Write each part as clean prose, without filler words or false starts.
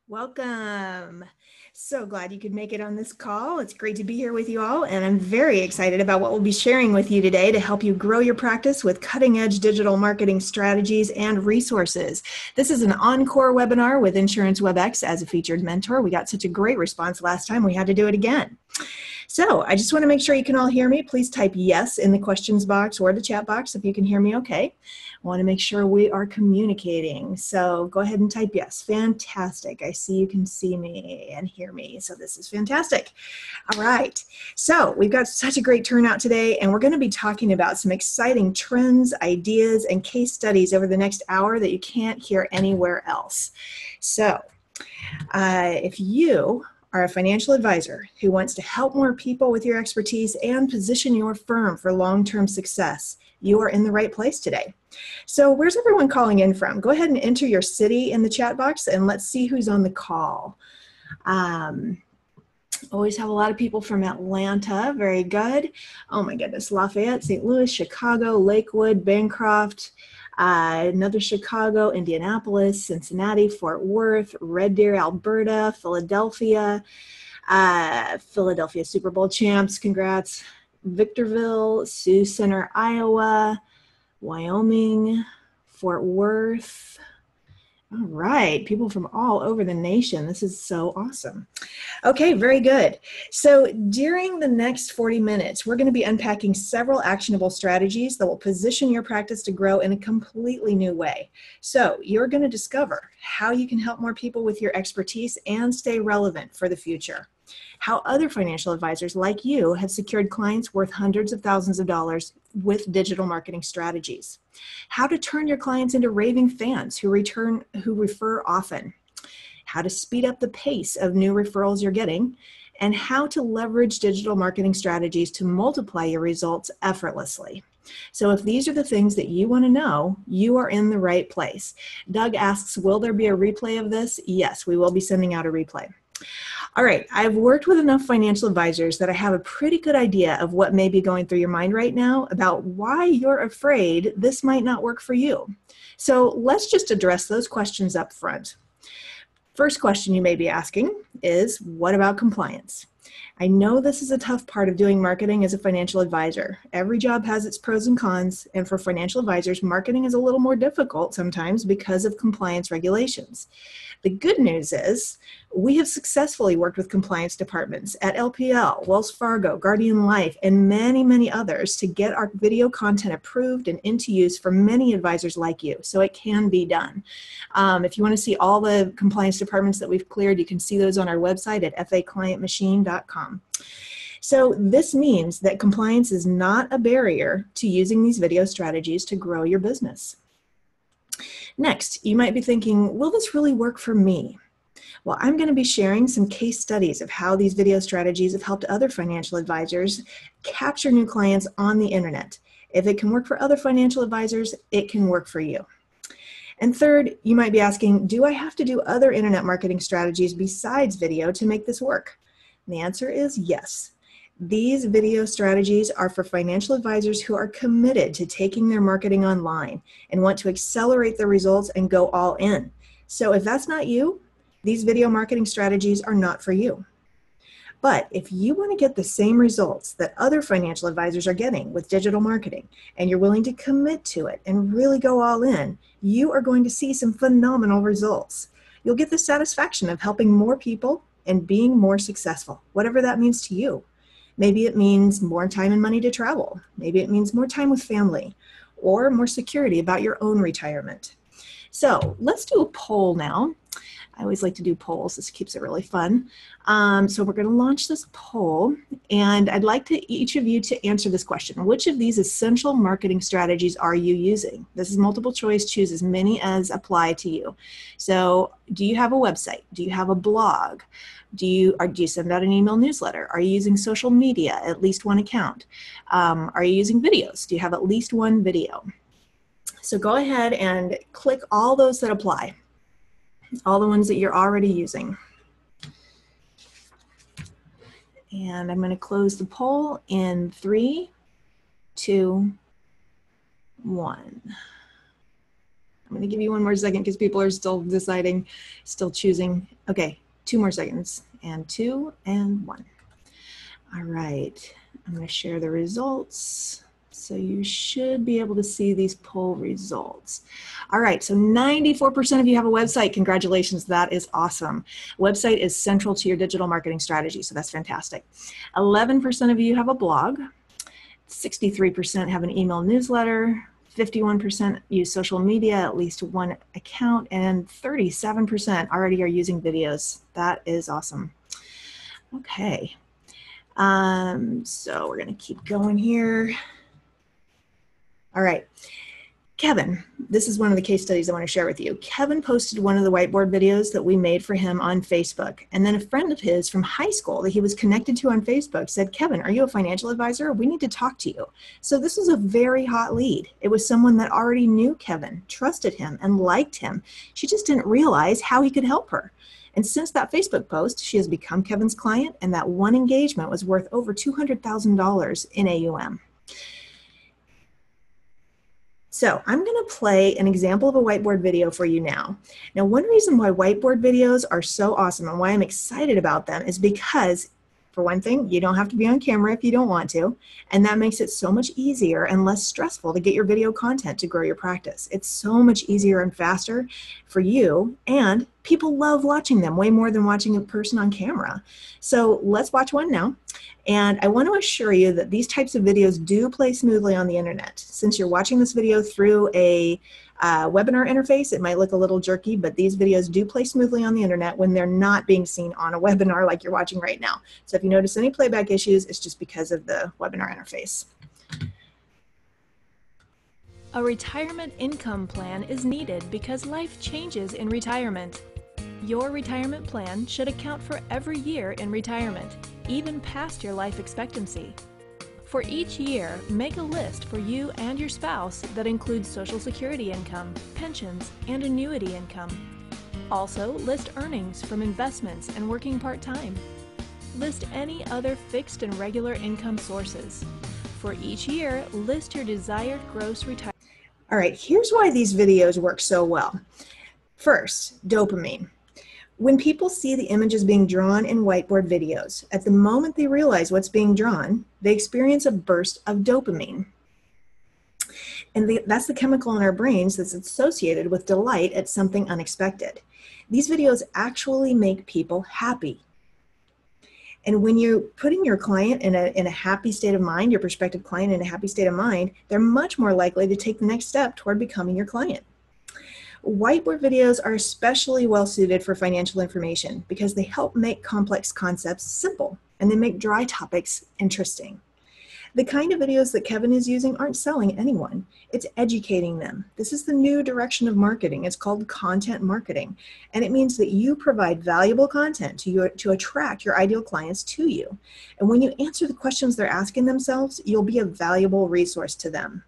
Welcome. So glad you could make it on this call. It's great to be here with you all, and I'm very excited about what we'll be sharing with you today to help you grow your practice with cutting-edge digital marketing strategies and resources. This is an encore webinar with Insurance WebEx as a featured mentor. We got such a great response last time, we had to do it again. So I just want to make sure you can all hear me. Please type yes in the questions box or the chat box if you can hear me okay. I want to make sure we are communicating. So go ahead and type yes. Fantastic. I see you can see me and hear me. So this is fantastic. All right. So we've got such a great turnout today, and we're going to be talking about some exciting trends, ideas, and case studies over the next hour that you can't hear anywhere else. So if you are a financial advisor who wants to help more people with your expertise and position your firm for long-term success, you are in the right place today. So where's everyone calling in from? Go ahead and enter your city in the chat box and let's see who's on the call. Always have a lot of people from Atlanta. Very good. Oh my goodness. Lafayette, St. Louis, Chicago, Lakewood, Bancroft, another Chicago, Indianapolis, Cincinnati, Fort Worth, Red Deer, Alberta, Philadelphia, Philadelphia Super Bowl champs, congrats, Victorville, Sioux Center, Iowa, Wyoming, Fort Worth. All right, people from all over the nation. This is so awesome. Okay, very good. So during the next 40 minutes, we're going to be unpacking several actionable strategies that will position your practice to grow in a completely new way. So you're going to discover how you can help more people with your expertise and stay relevant for the future. How other financial advisors like you have secured clients worth hundreds of thousands of dollars with digital marketing strategies. How to turn your clients into raving fans who refer often. How to speed up the pace of new referrals you're getting, and how to leverage digital marketing strategies to multiply your results effortlessly. So if these are the things that you want to know, you are in the right place. Doug asks, will there be a replay of this? Yes, we will be sending out a replay. All right, I've worked with enough financial advisors that I have a pretty good idea of what may be going through your mind right now about why you're afraid this might not work for you. So let's just address those questions up front. First question you may be asking is, what about compliance? I know this is a tough part of doing marketing as a financial advisor. Every job has its pros and cons, and for financial advisors, marketing is a little more difficult sometimes because of compliance regulations. The good news is we have successfully worked with compliance departments at LPL, Wells Fargo, Guardian Life, and many, many others to get our video content approved and into use for many advisors like you. So it can be done. If you want to see all the compliance departments that we've cleared, you can see those on our website at faclientmachine.com. So this means that compliance is not a barrier to using these video strategies to grow your business. Next, you might be thinking, will this really work for me? Well, I'm going to be sharing some case studies of how these video strategies have helped other financial advisors capture new clients on the internet. If it can work for other financial advisors, it can work for you. And third, you might be asking, do I have to do other internet marketing strategies besides video to make this work? And the answer is yes. These video strategies are for financial advisors who are committed to taking their marketing online and want to accelerate their results and go all in. So if that's not you, these video marketing strategies are not for you. But if you want to get the same results that other financial advisors are getting with digital marketing, and you're willing to commit to it and really go all in, you are going to see some phenomenal results. You'll get the satisfaction of helping more people and being more successful, whatever that means to you. Maybe it means more time and money to travel. Maybe it means more time with family or more security about your own retirement. So let's do a poll now. I always like to do polls. This keeps it really fun. So we're going to launch this poll, and I'd like each of you to answer this question. Which of these essential marketing strategies are you using? This is multiple choice. Choose as many as apply to you. So do you have a website? Do you have a blog? Do you send out an email newsletter? Are you using social media, at least one account? Are you using videos? Do you have at least one video? So go ahead and click all those that apply. All the ones that you're already using. And I'm going to close the poll in 3, 2, 1. I'm going to give you one more second because people are still deciding, still choosing. Okay, 2 more seconds, and 2 and 1. All right, I'm going to share the results. So you should be able to see these poll results. All right, so 94% of you have a website. Congratulations, that is awesome. Website is central to your digital marketing strategy, so that's fantastic. 11% of you have a blog. 63% have an email newsletter. 51% use social media, at least one account, and 37% already are using videos. That is awesome. Okay, so we're gonna keep going here. All right, Kevin, this is one of the case studies I want to share with you. Kevin posted one of the whiteboard videos that we made for him on Facebook. And then a friend of his from high school that he was connected to on Facebook said, Kevin, are you a financial advisor? We need to talk to you. So this was a very hot lead. It was someone that already knew Kevin, trusted him, and liked him. She just didn't realize how he could help her. And since that Facebook post, she has become Kevin's client, and that one engagement was worth over $200,000 in AUM. So I'm going to play an example of a whiteboard video for you now. Now, one reason why whiteboard videos are so awesome and why I'm excited about them is because, for one thing, you don't have to be on camera if you don't want to, and that makes it so much easier and less stressful to get your video content to grow your practice. It's so much easier and faster for you, and people love watching them way more than watching a person on camera. So let's watch one now. And I want to assure you that these types of videos do play smoothly on the internet. Since you're watching this video through a webinar interface, it might look a little jerky, but these videos do play smoothly on the internet when they're not being seen on a webinar like you're watching right now. So if you notice any playback issues, it's just because of the webinar interface. A retirement income plan is needed because life changes in retirement. Your retirement plan should account for every year in retirement, even past your life expectancy. For each year, make a list for you and your spouse that includes Social Security income, pensions, and annuity income. Also, list earnings from investments and working part-time. List any other fixed and regular income sources. For each year, list your desired gross retirement. All right, here's why these videos work so well. First, dopamine. When people see the images being drawn in whiteboard videos, at the moment they realize what's being drawn, they experience a burst of dopamine. And that's the chemical in our brains that's associated with delight at something unexpected. These videos actually make people happy. And when you're putting your client in a happy state of mind, your prospective client in a happy state of mind, they're much more likely to take the next step toward becoming your client. Whiteboard videos are especially well suited for financial information because they help make complex concepts simple and they make dry topics interesting. The kind of videos that Kevin is using aren't selling anyone, it's educating them. This is the new direction of marketing. It's called content marketing, and it means that you provide valuable content to attract your ideal clients to you. And when you answer the questions they're asking themselves, you'll be a valuable resource to them.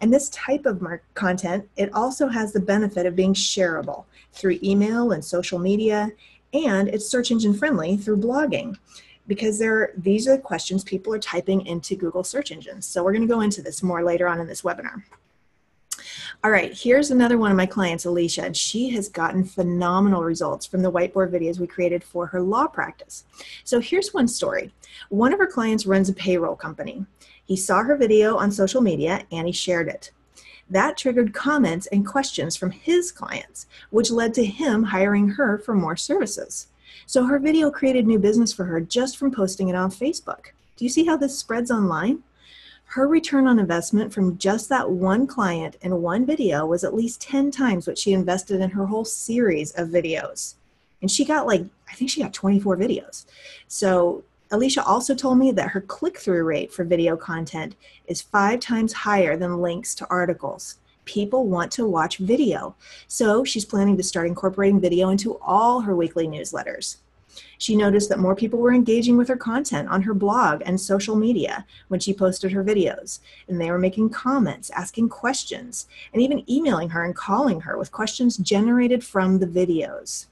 And this type of content, it also has the benefit of being shareable through email and social media, and it's search engine friendly through blogging because these are the questions people are typing into Google search engines. So we're going to go into this more later on in this webinar. All right, here's another one of my clients, Alicia, and she has gotten phenomenal results from the whiteboard videos we created for her law practice. So here's one story. One of her clients runs a payroll company. He saw her video on social media and he shared it. That triggered comments and questions from his clients, which led to him hiring her for more services. So her video created new business for her just from posting it on Facebook. Do you see how this spreads online? Her return on investment from just that one client in one video was at least 10 times what she invested in her whole series of videos. And she got I think she got 24 videos. So Alicia also told me that her click-through rate for video content is 5 times higher than links to articles. People want to watch video. So she's planning to start incorporating video into all her weekly newsletters. She noticed that more people were engaging with her content on her blog and social media when she posted her videos. And they were making comments, asking questions, and even emailing her and calling her with questions generated from the videos.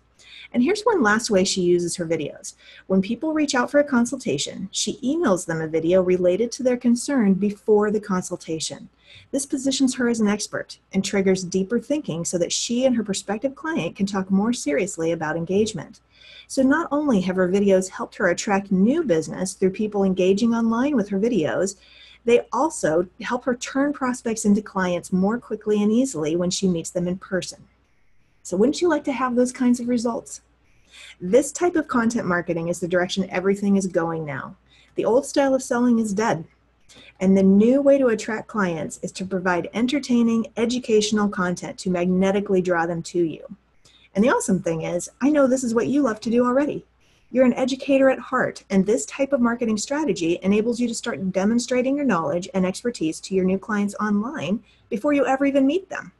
And here's one last way she uses her videos. When people reach out for a consultation, she emails them a video related to their concern before the consultation. This positions her as an expert and triggers deeper thinking so that she and her prospective client can talk more seriously about engagement. So not only have her videos helped her attract new business through people engaging online with her videos, they also help her turn prospects into clients more quickly and easily when she meets them in person. So wouldn't you like to have those kinds of results? This type of content marketing is the direction everything is going now. The old style of selling is dead. And the new way to attract clients is to provide entertaining, educational content to magnetically draw them to you. And the awesome thing is, I know this is what you love to do already. You're an educator at heart, and this type of marketing strategy enables you to start demonstrating your knowledge and expertise to your new clients online before you ever even meet them.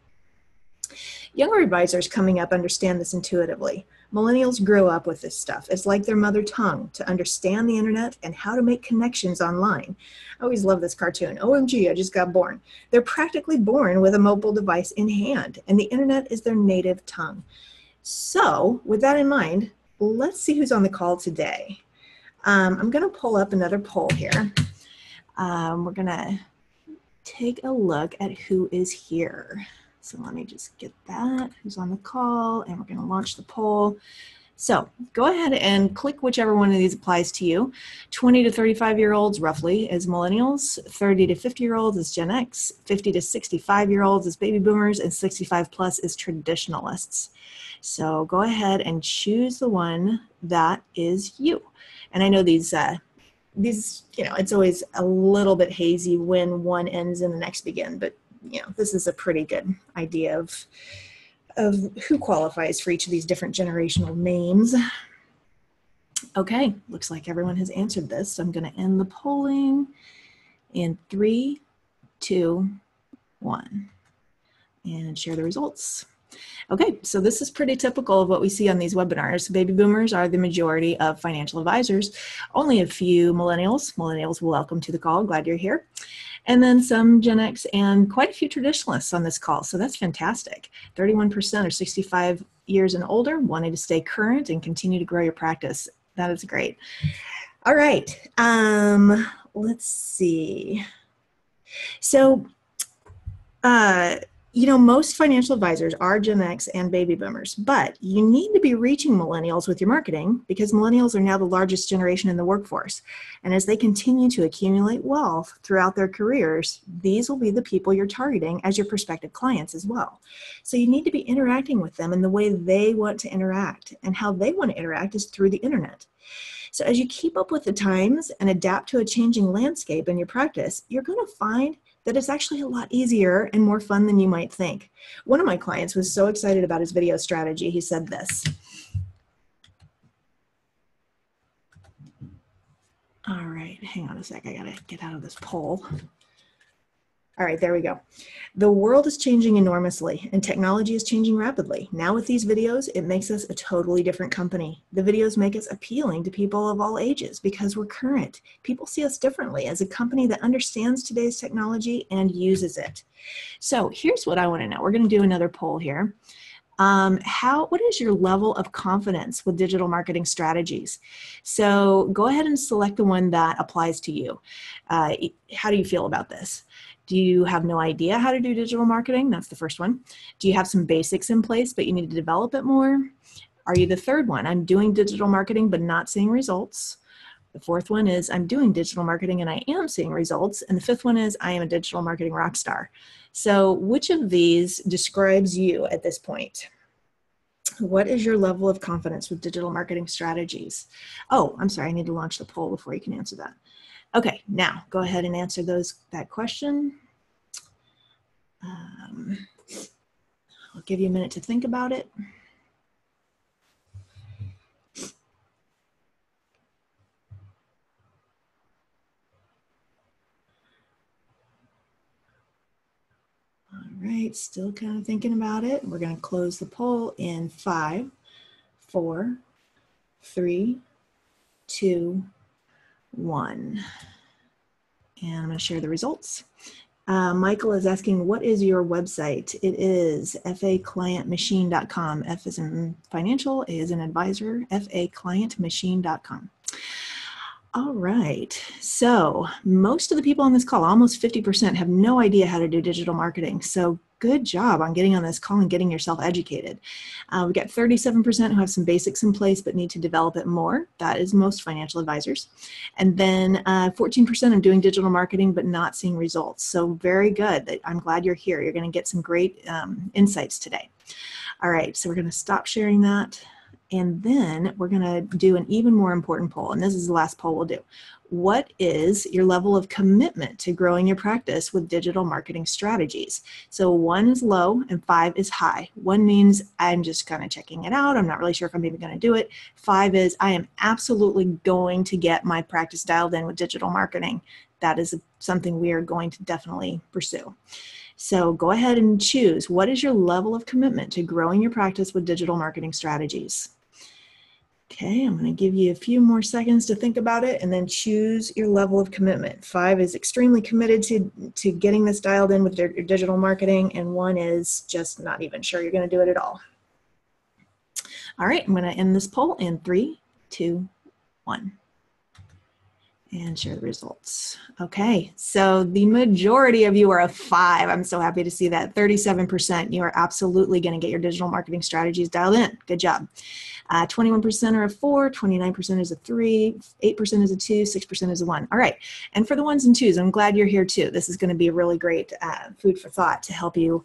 Younger advisors coming up understand this intuitively. Millennials grew up with this stuff. It's like their mother tongue to understand the internet and how to make connections online. I always love this cartoon. OMG, I just got born. They're practically born with a mobile device in hand, and the internet is their native tongue. So with that in mind, let's see who's on the call today. I'm going to pull up another poll here. We're going to take a look at who is here. So let me just get that, who's on the call, and we're going to launch the poll. So go ahead and click whichever one of these applies to you. 20 to 35-year-olds roughly is millennials, 30 to 50-year-olds is Gen X, 50 to 65-year-olds is baby boomers, and 65 plus is traditionalists. So go ahead and choose the one that is you. And I know these, it's always a little bit hazy when one ends and the next begin, but this is a pretty good idea of who qualifies for each of these different generational names. Okay, looks like everyone has answered this. So I'm going to end the polling in 3, 2, 1, and share the results. Okay, so this is pretty typical of what we see on these webinars. Baby boomers are the majority of financial advisors. Only a few millennials. Millennials, welcome to the call. Glad you're here. And then some Gen X and quite a few traditionalists on this call. So that's fantastic. 31% are 65 years and older, wanting to stay current and continue to grow your practice. That is great. All right, let's see. So, most financial advisors are Gen X and baby boomers, but you need to be reaching millennials with your marketing because millennials are now the largest generation in the workforce. And as they continue to accumulate wealth throughout their careers, these will be the people you're targeting as your prospective clients as well. So you need to be interacting with them in the way they want to interact, and how they want to interact is through the internet. So as you keep up with the times and adapt to a changing landscape in your practice, you're going to find that it's actually a lot easier and more fun than you might think. One of my clients was so excited about his video strategy, he said this. All right, hang on a sec, I gotta get out of this poll. All right, there we go. The world is changing enormously and technology is changing rapidly. Now with these videos, it makes us a totally different company. The videos make us appealing to people of all ages because we're current. People see us differently as a company that understands today's technology and uses it. So here's what I want to know. We're going to do another poll here. What is your level of confidence with digital marketing strategies? So go ahead and select the one that applies to you. How do you feel about this? Do you have no idea how to do digital marketing? That's the first one. Do you have some basics in place, but you need to develop it more? Are you the third one? I'm doing digital marketing, but not seeing results. The fourth one is I'm doing digital marketing and I am seeing results. And the fifth one is I am a digital marketing rock star. So which of these describes you at this point? What is your level of confidence with digital marketing strategies? Oh, I'm sorry, I need to launch the poll before you can answer that. Okay, now go ahead and answer that question. I'll give you a minute to think about it. All right, still kind of thinking about it. We're going to close the poll in 5, 4, 3, 2, 1. And I'm going to share the results. Michael is asking, what is your website? It is faclientmachine.com. F is in financial, A is an advisor, faclientmachine.com. All right, so most of the people on this call, almost 50%, have no idea how to do digital marketing. So good job on getting on this call and getting yourself educated. We've got 37% who have some basics in place but need to develop it more. That is most financial advisors. And then 14% are doing digital marketing but not seeing results. So very good. I'm glad you're here. You're going to get some great insights today. All right, so we're going to stop sharing that. And then we're going to do an even more important poll. And this is the last poll we'll do. What is your level of commitment to growing your practice with digital marketing strategies? So 1 is low and 5 is high. 1 means I'm just kind of checking it out. I'm not really sure if I'm even going to do it. 5 is I am absolutely going to get my practice dialed in with digital marketing. That is something we are going to definitely pursue. So go ahead and choose. What is your level of commitment to growing your practice with digital marketing strategies? Okay, I'm going to give you a few more seconds to think about it and then choose your level of commitment. 5 is extremely committed to getting this dialed in with your digital marketing, and 1 is just not even sure you're going to do it at all. All right, I'm going to end this poll in 3, 2, 1. And share the results. Okay, so the majority of you are a 5. I'm so happy to see that. 37%, you are absolutely going to get your digital marketing strategies dialed in. Good job. 21% are a 4, 29% is a 3, 8% is a 2, 6% is a 1. All right, and for the 1s and 2s, I'm glad you're here too. This is going to be a really great food for thought to help you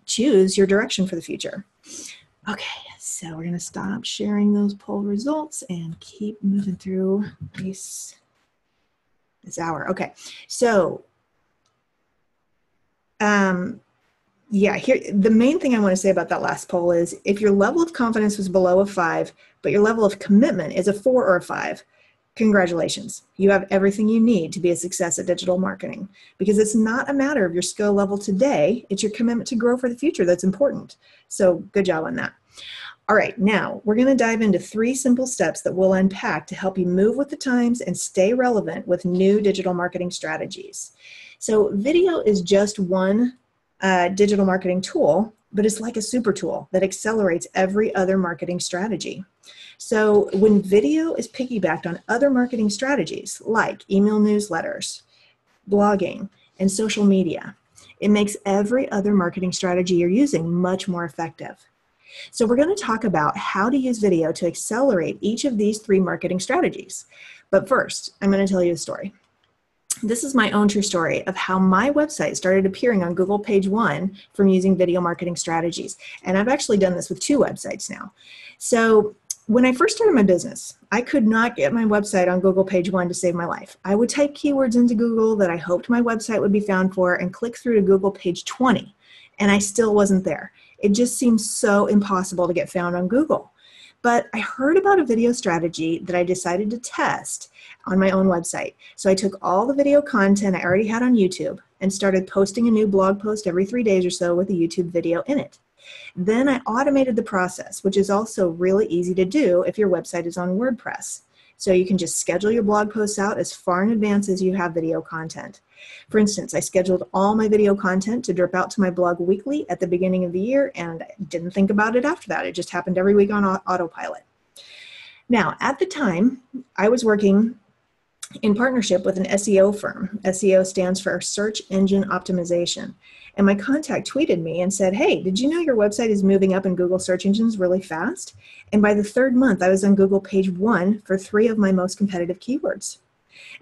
choose your direction for the future. Okay, so we're going to stop sharing those poll results and keep moving through this hour. Okay, so yeah, here the main thing I want to say about that last poll is if your level of confidence was below a 5, but your level of commitment is a 4 or a 5, congratulations. You have everything you need to be a success at digital marketing, because it's not a matter of your skill level today, it's your commitment to grow for the future that's important. So good job on that. All right, now we're going to dive into 3 simple steps that we'll unpack to help you move with the times and stay relevant with new digital marketing strategies. So video is just one digital marketing tool, but it's like a super tool that accelerates every other marketing strategy. So when video is piggybacked on other marketing strategies like email newsletters, blogging, and social media, it makes every other marketing strategy you're using much more effective. So we're going to talk about how to use video to accelerate each of these 3 marketing strategies. But first, I'm going to tell you a story. This is my own true story of how my website started appearing on Google page 1 from using video marketing strategies. And I've actually done this with 2 websites now. So when I first started my business, I could not get my website on Google page 1 to save my life. I would type keywords into Google that I hoped my website would be found for and click through to Google page 20, and I still wasn't there. It just seems so impossible to get found on Google. But I heard about a video strategy that I decided to test on my own website. So I took all the video content I already had on YouTube and started posting a new blog post every 3 days or so with a YouTube video in it. Then I automated the process, which is also really easy to do if your website is on WordPress. So you can just schedule your blog posts out as far in advance as you have video content. For instance, I scheduled all my video content to drip out to my blog weekly at the beginning of the year and didn't think about it after that. It just happened every week on autopilot. Now, at the time, I was working in partnership with an SEO firm. SEO stands for Search Engine Optimization. And my contact tweeted me and said, hey, did you know your website is moving up in Google search engines really fast? And by the 3rd month, I was on Google page 1 for 3 of my most competitive keywords.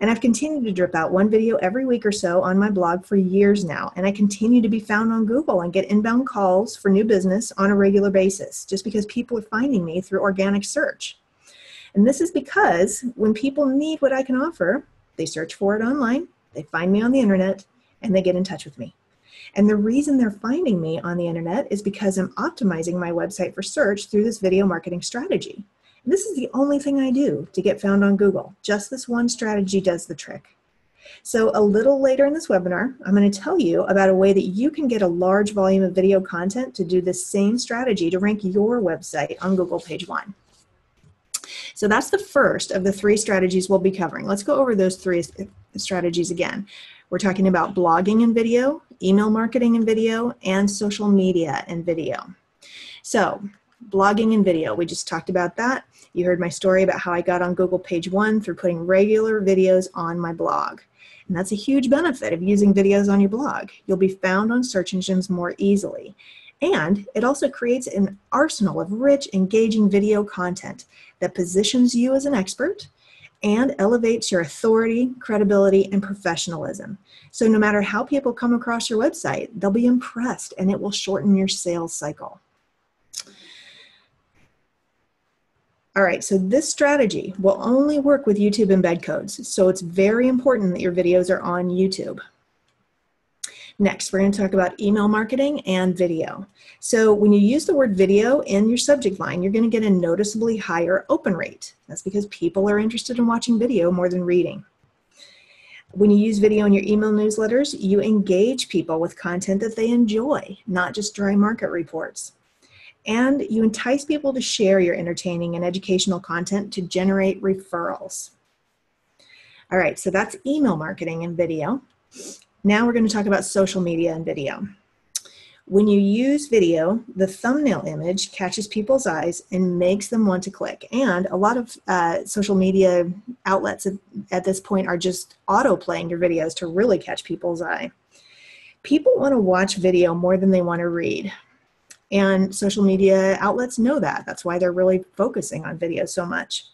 And I've continued to drip out 1 video every week or so on my blog for years now. And I continue to be found on Google and get inbound calls for new business on a regular basis, just because people are finding me through organic search. And this is because when people need what I can offer, they search for it online, they find me on the internet, and they get in touch with me. And the reason they're finding me on the internet is because I'm optimizing my website for search through this video marketing strategy. And this is the only thing I do to get found on Google. Just this one strategy does the trick. So a little later in this webinar, I'm going to tell you about a way that you can get a large volume of video content to do the same strategy to rank your website on Google page 1. So that's the first of the 3 strategies we'll be covering. Let's go over those 3 strategies again. We're talking about blogging and video, email marketing and video, and social media and video. So blogging and video, we just talked about that. You heard my story about how I got on Google page 1 through putting regular videos on my blog. And that's a huge benefit of using videos on your blog. You'll be found on search engines more easily. And it also creates an arsenal of rich, engaging video content that positions you as an expert and elevates your authority, credibility, and professionalism. So no matter how people come across your website, they'll be impressed, and it will shorten your sales cycle. All right, so this strategy will only work with YouTube embed codes, so it's very important that your videos are on YouTube. Next, we're going to talk about email marketing and video. So when you use the word video in your subject line, you're going to get a noticeably higher open rate. That's because people are interested in watching video more than reading. When you use video in your email newsletters, you engage people with content that they enjoy, not just dry market reports. And you entice people to share your entertaining and educational content to generate referrals. All right, so that's email marketing and video. Now we're going to talk about social media and video. When you use video, the thumbnail image catches people's eyes and makes them want to click. And a lot of social media outlets at this point are just auto-playing your videos to really catch people's eye. People want to watch video more than they want to read. And social media outlets know that. That's why they're really focusing on video so much.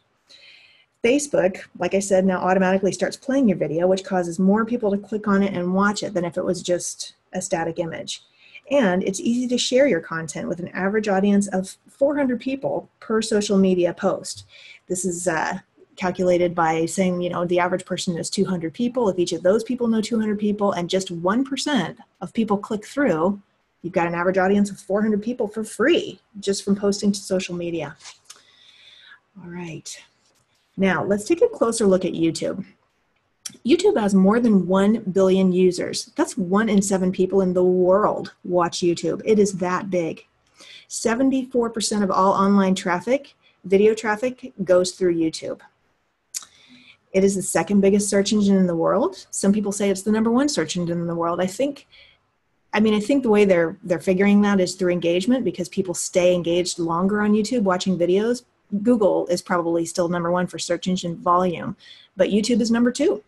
Facebook, like I said, now automatically starts playing your video, which causes more people to click on it and watch it than if it was just a static image. And it's easy to share your content with an average audience of 400 people per social media post. This is calculated by saying, you know, the average person knows 200 people. If each of those people know 200 people and just 1% of people click through, you've got an average audience of 400 people for free just from posting to social media. All right. Now, let's take a closer look at YouTube. YouTube has more than 1 billion users. That's 1 in 7 people in the world watch YouTube. It is that big. 74% of all online traffic, video traffic, goes through YouTube. It is the 2nd biggest search engine in the world. Some people say it's the #1 search engine in the world. I think the way they're figuring that is through engagement, because people stay engaged longer on YouTube watching videos. Google is probably still #1 for search engine volume, but YouTube is #2.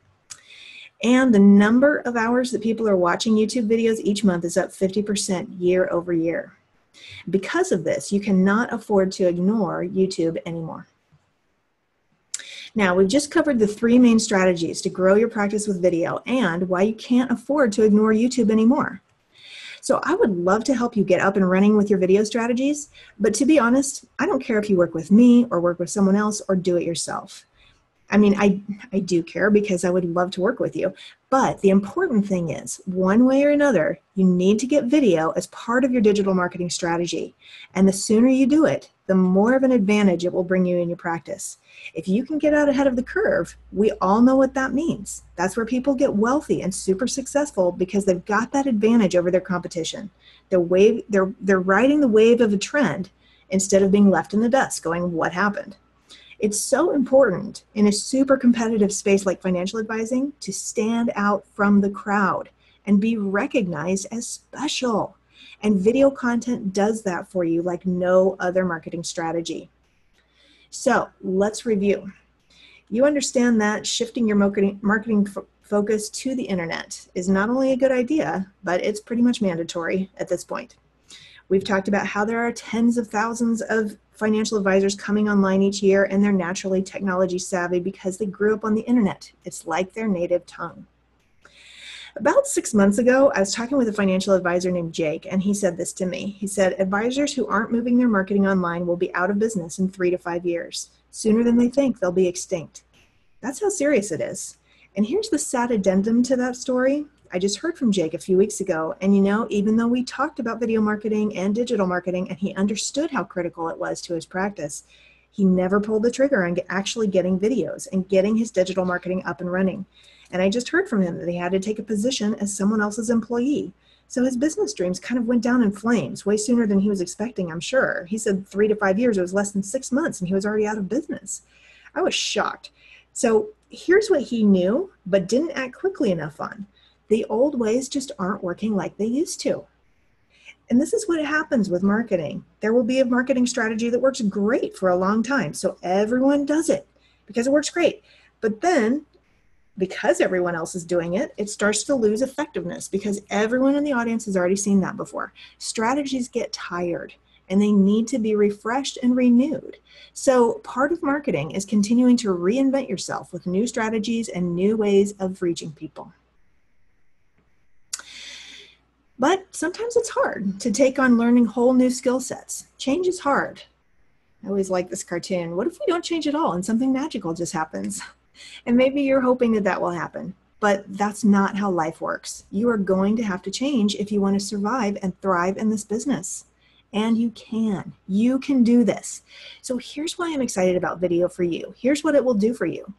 And the number of hours that people are watching YouTube videos each month is up 50% year over year. Because of this, you cannot afford to ignore YouTube anymore. Now, we've just covered the 3 main strategies to grow your practice with video and why you can't afford to ignore YouTube anymore. So I would love to help you get up and running with your video strategies, but to be honest, I don't care if you work with me or work with someone else or do it yourself. I mean, I do care because I would love to work with you, but the important thing is, one way or another, you need to get video as part of your digital marketing strategy. And the sooner you do it, the more of an advantage it will bring you in your practice. If you can get out ahead of the curve, we all know what that means. That's where people get wealthy and super successful, because they've got that advantage over their competition. They're riding the wave of a trend instead of being left in the dust going, what happened? It's so important in a super competitive space like financial advising to stand out from the crowd and be recognized as special. And video content does that for you like no other marketing strategy. So let's review. You understand that shifting your marketing focus to the internet is not only a good idea, but it's pretty much mandatory at this point. We've talked about how there are tens of thousands of financial advisors coming online each year, and they're naturally technology savvy because they grew up on the internet. It's like their native tongue. About 6 months ago, I was talking with a financial advisor named Jake, and he said this to me. He said, advisors who aren't moving their marketing online will be out of business in 3 to 5 years. Sooner than they think, they'll be extinct. That's how serious it is. And here's the sad addendum to that story. I just heard from Jake a few weeks ago, and you know, even though we talked about video marketing and digital marketing, and he understood how critical it was to his practice, he never pulled the trigger on actually getting videos and getting his digital marketing up and running. And I just heard from him that he had to take a position as someone else's employee. So his business dreams kind of went down in flames way sooner than he was expecting, I'm sure. He said 3 to 5 years, it was less than 6 months, and he was already out of business. I was shocked. So here's what he knew, but didn't act quickly enough on. The old ways just aren't working like they used to. And this is what happens with marketing. There will be a marketing strategy that works great for a long time. So everyone does it because it works great. But then, because everyone else is doing it, it starts to lose effectiveness because everyone in the audience has already seen that before. Strategies get tired and they need to be refreshed and renewed. So part of marketing is continuing to reinvent yourself with new strategies and new ways of reaching people. But sometimes it's hard to take on learning whole new skill sets. Change is hard. I always like this cartoon. What if we don't change at all and something magical just happens? And maybe you're hoping that that will happen, but that's not how life works. You are going to have to change if you want to survive and thrive in this business. And you can. You can do this. So here's why I'm excited about video for you. Here's what it will do for you.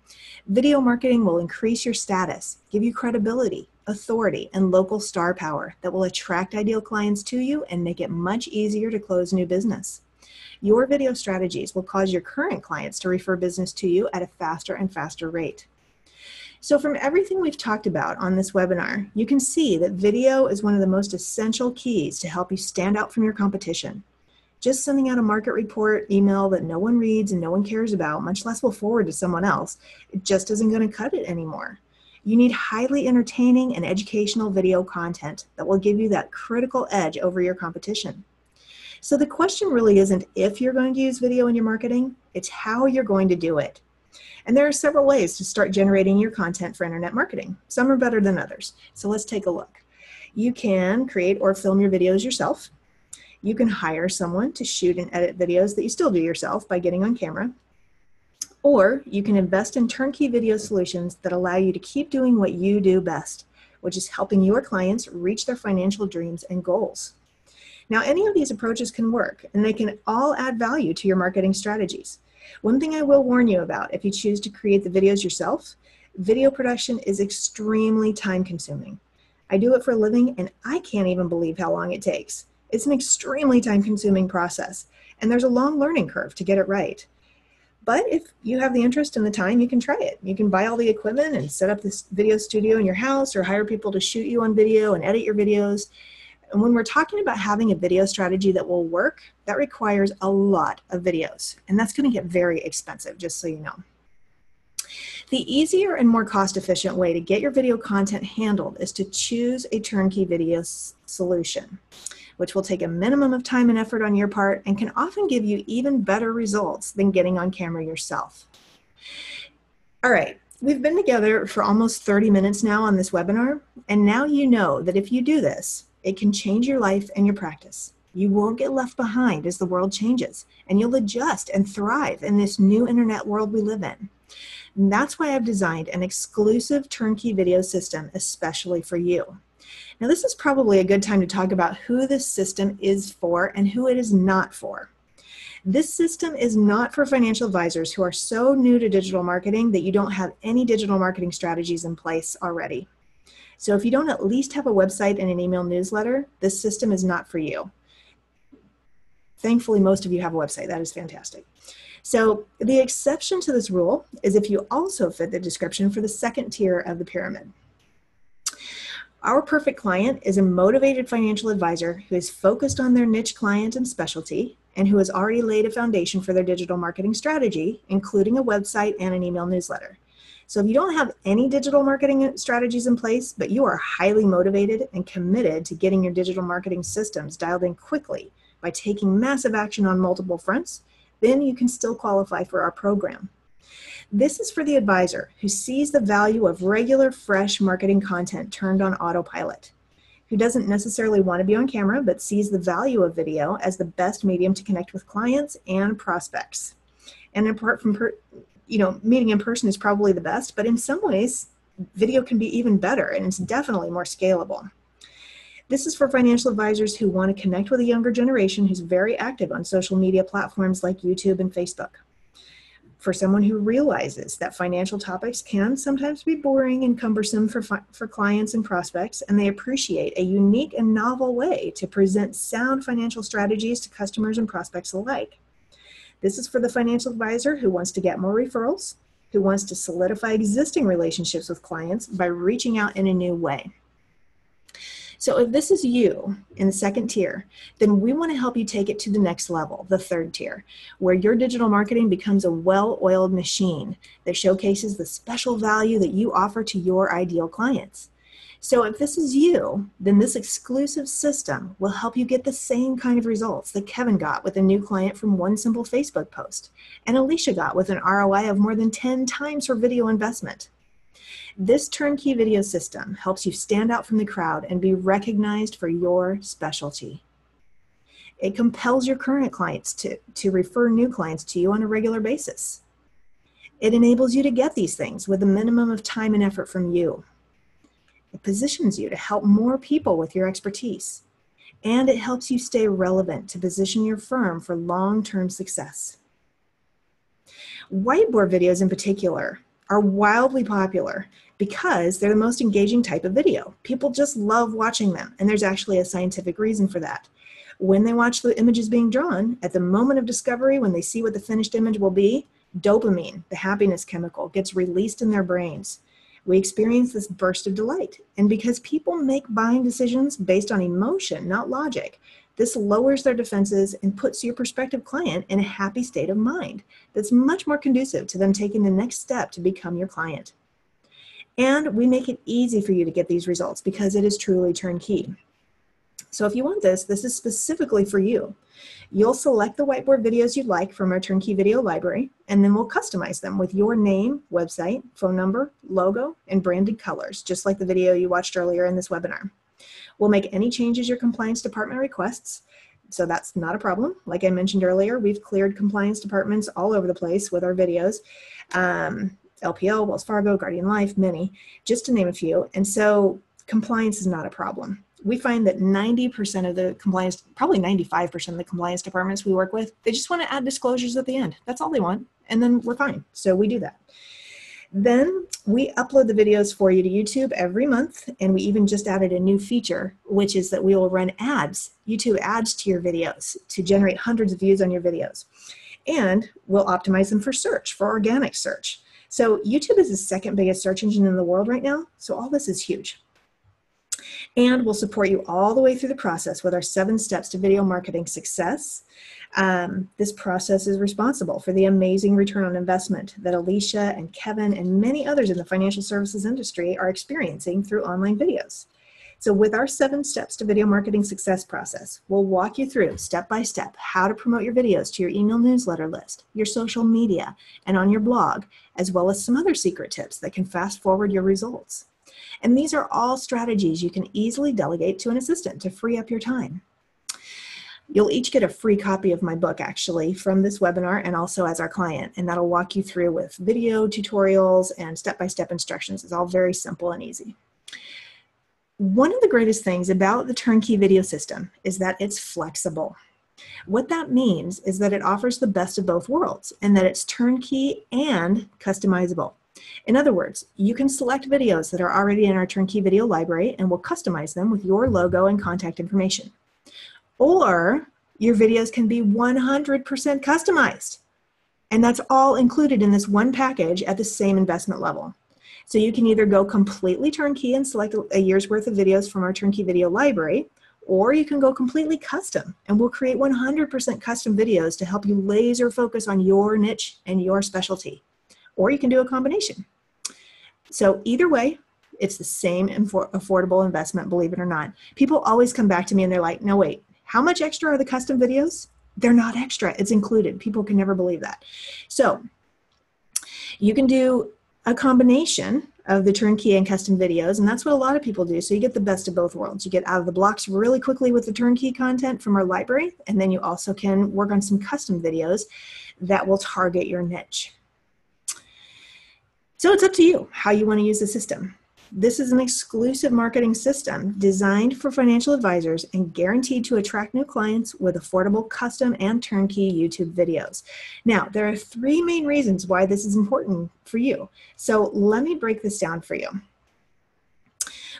Video marketing will increase your status, give you credibility, authority, and local star power that will attract ideal clients to you and make it much easier to close new business. Your video strategies will cause your current clients to refer business to you at a faster and faster rate. So from everything we've talked about on this webinar, you can see that video is one of the most essential keys to help you stand out from your competition. Just sending out a market report email that no one reads and no one cares about, much less will forward to someone else, it just isn't going to cut it anymore. You need highly entertaining and educational video content that will give you that critical edge over your competition. So the question really isn't if you're going to use video in your marketing, it's how you're going to do it. And there are several ways to start generating your content for internet marketing. Some are better than others. So let's take a look. You can create or film your videos yourself. You can hire someone to shoot and edit videos that you still do yourself by getting on camera. Or you can invest in turnkey video solutions that allow you to keep doing what you do best, which is helping your clients reach their financial dreams and goals. Now, any of these approaches can work, and they can all add value to your marketing strategies. One thing I will warn you about, if you choose to create the videos yourself, video production is extremely time-consuming. I do it for a living, and I can't even believe how long it takes. It's an extremely time-consuming process, and there's a long learning curve to get it right. But if you have the interest and the time, you can try it. You can buy all the equipment and set up this video studio in your house or hire people to shoot you on video and edit your videos. And when we're talking about having a video strategy that will work, that requires a lot of videos. And that's going to get very expensive, just so you know. The easier and more cost-efficient way to get your video content handled is to choose a turnkey video solution, which will take a minimum of time and effort on your part and can often give you even better results than getting on camera yourself. All right, we've been together for almost 30 minutes now on this webinar, and now you know that if you do this, it can change your life and your practice. You won't get left behind as the world changes, and you'll adjust and thrive in this new internet world we live in. And that's why I've designed an exclusive turnkey video system especially for you. Now, this is probably a good time to talk about who this system is for and who it is not for. This system is not for financial advisors who are so new to digital marketing that you don't have any digital marketing strategies in place already. So if you don't at least have a website and an email newsletter, this system is not for you. Thankfully, most of you have a website. That is fantastic. So the exception to this rule is if you also fit the description for the second tier of the pyramid. Our perfect client is a motivated financial advisor who is focused on their niche client and specialty and who has already laid a foundation for their digital marketing strategy, including a website and an email newsletter. So if you don't have any digital marketing strategies in place, but you are highly motivated and committed to getting your digital marketing systems dialed in quickly by taking massive action on multiple fronts, then you can still qualify for our program. This is for the advisor who sees the value of regular, fresh marketing content turned on autopilot, who doesn't necessarily want to be on camera, but sees the value of video as the best medium to connect with clients and prospects. And apart from meeting in person is probably the best, but in some ways, video can be even better, and it's definitely more scalable. This is for financial advisors who want to connect with a younger generation who's very active on social media platforms like YouTube and Facebook. For someone who realizes that financial topics can sometimes be boring and cumbersome for clients and prospects, and they appreciate a unique and novel way to present sound financial strategies to customers and prospects alike. This is for the financial advisor who wants to get more referrals, who wants to solidify existing relationships with clients by reaching out in a new way. So if this is you in the second tier, then we want to help you take it to the next level, the third tier, where your digital marketing becomes a well-oiled machine that showcases the special value that you offer to your ideal clients. So if this is you, then this exclusive system will help you get the same kind of results that Kevin got with a new client from one simple Facebook post, and Alicia got with an ROI of more than 10 times her video investment. This turnkey video system helps you stand out from the crowd and be recognized for your specialty. It compels your current clients to refer new clients to you on a regular basis. It enables you to get these things with a minimum of time and effort from you. It positions you to help more people with your expertise. And it helps you stay relevant to position your firm for long-term success. Whiteboard videos in particular are wildly popular because they're the most engaging type of video. People just love watching them, and there's actually a scientific reason for that. When they watch the images being drawn, at the moment of discovery, when they see what the finished image will be, dopamine, the happiness chemical, gets released in their brains. We experience this burst of delight. And because people make buying decisions based on emotion, not logic, this lowers their defenses and puts your prospective client in a happy state of mind that's much more conducive to them taking the next step to become your client. And we make it easy for you to get these results because it is truly turnkey. So if you want this, this is specifically for you. You'll select the whiteboard videos you'd like from our turnkey video library, and then we'll customize them with your name, website, phone number, logo, and branded colors, just like the video you watched earlier in this webinar. We'll make any changes your compliance department requests, so that's not a problem. Like I mentioned earlier, we've cleared compliance departments all over the place with our videos. LPL, Wells Fargo, Guardian Life, many, just to name a few. And so compliance is not a problem. We find that 90% of the compliance, probably 95% of the compliance departments we work with, they just want to add disclosures at the end. That's all they want. And then we're fine. So we do that. Then we upload the videos for you to YouTube every month. And we even just added a new feature, which is that we will run ads, YouTube ads to your videos to generate hundreds of views on your videos. And we'll optimize them for search, for organic search. So YouTube is the second biggest search engine in the world right now. So all this is huge. And we'll support you all the way through the process with our 7 steps to video marketing success. This process is responsible for the amazing return on investment that Alicia and Kevin and many others in the financial services industry are experiencing through online videos. So with our 7 steps to video marketing success process, we'll walk you through step by step how to promote your videos to your email newsletter list, your social media, and on your blog, as well as some other secret tips that can fast forward your results. And these are all strategies you can easily delegate to an assistant to free up your time. You'll each get a free copy of my book, actually, from this webinar and also as our client, and that'll walk you through with video tutorials and step-by-step instructions. It's all very simple and easy. One of the greatest things about the turnkey video system is that it's flexible. What that means is that it offers the best of both worlds and that it's turnkey and customizable. In other words, you can select videos that are already in our turnkey video library and we'll customize them with your logo and contact information. Or your videos can be 100% customized. And that's all included in this one package at the same investment level. So you can either go completely turnkey and select a year's worth of videos from our turnkey video library, or you can go completely custom and we'll create 100% custom videos to help you laser focus on your niche and your specialty. Or you can do a combination. So either way, it's the same affordable investment, believe it or not. People always come back to me and they're like, no, wait, how much extra are the custom videos? They're not extra, it's included. People can never believe that. So you can do a combination of the turnkey and custom videos, and that's what a lot of people do. So you get the best of both worlds. You get out of the blocks really quickly with the turnkey content from our library, and then you also can work on some custom videos that will target your niche. So it's up to you how you want to use the system. This is an exclusive marketing system designed for financial advisors and guaranteed to attract new clients with affordable custom and turnkey YouTube videos. Now, there are 3 main reasons why this is important for you. So let me break this down for you.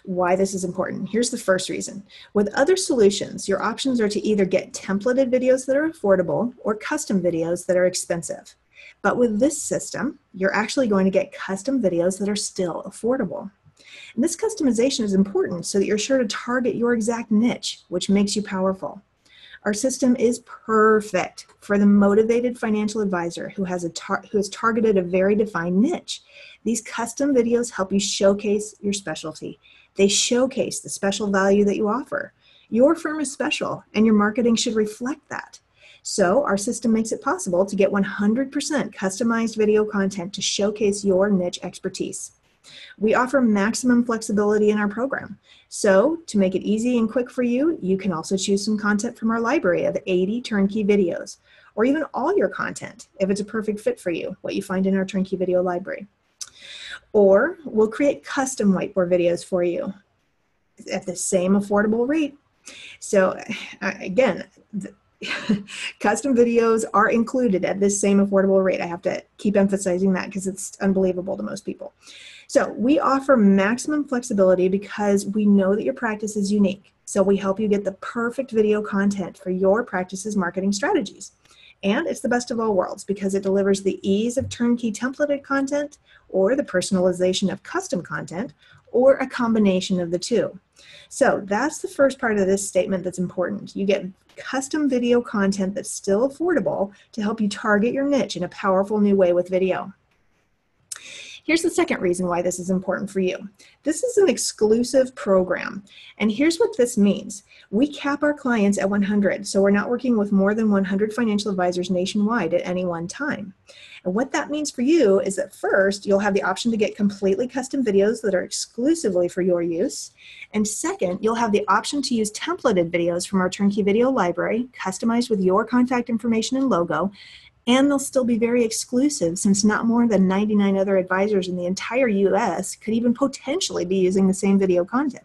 Why this is important. Here's the first reason. With other solutions, your options are to either get templated videos that are affordable or custom videos that are expensive. But with this system, you're actually going to get custom videos that are still affordable. And this customization is important so that you're sure to target your exact niche, which makes you powerful. Our system is perfect for the motivated financial advisor who has targeted a very defined niche. These custom videos help you showcase your specialty. They showcase the special value that you offer. Your firm is special, and your marketing should reflect that. So our system makes it possible to get 100% customized video content to showcase your niche expertise. We offer maximum flexibility in our program. So to make it easy and quick for you, you can also choose some content from our library of 80 turnkey videos, or even all your content if it's a perfect fit for you, what you find in our turnkey video library. Or we'll create custom whiteboard videos for you at the same affordable rate. So again, custom videos are included at this same affordable rate. I have to keep emphasizing that because it's unbelievable to most people. So we offer maximum flexibility because we know that your practice is unique. So we help you get the perfect video content for your practice's marketing strategies. And it's the best of all worlds because it delivers the ease of turnkey templated content or the personalization of custom content or a combination of the two. So that's the first part of this statement that's important. You get custom video content that's still affordable to help you target your niche in a powerful new way with video. Here's the second reason why this is important for you. This is an exclusive program, and here's what this means. We cap our clients at 100, so we're not working with more than 100 financial advisors nationwide at any one time. And what that means for you is that first, you'll have the option to get completely custom videos that are exclusively for your use. And second, you'll have the option to use templated videos from our turnkey video library, customized with your contact information and logo, and they'll still be very exclusive since not more than 99 other advisors in the entire US could even potentially be using the same video content.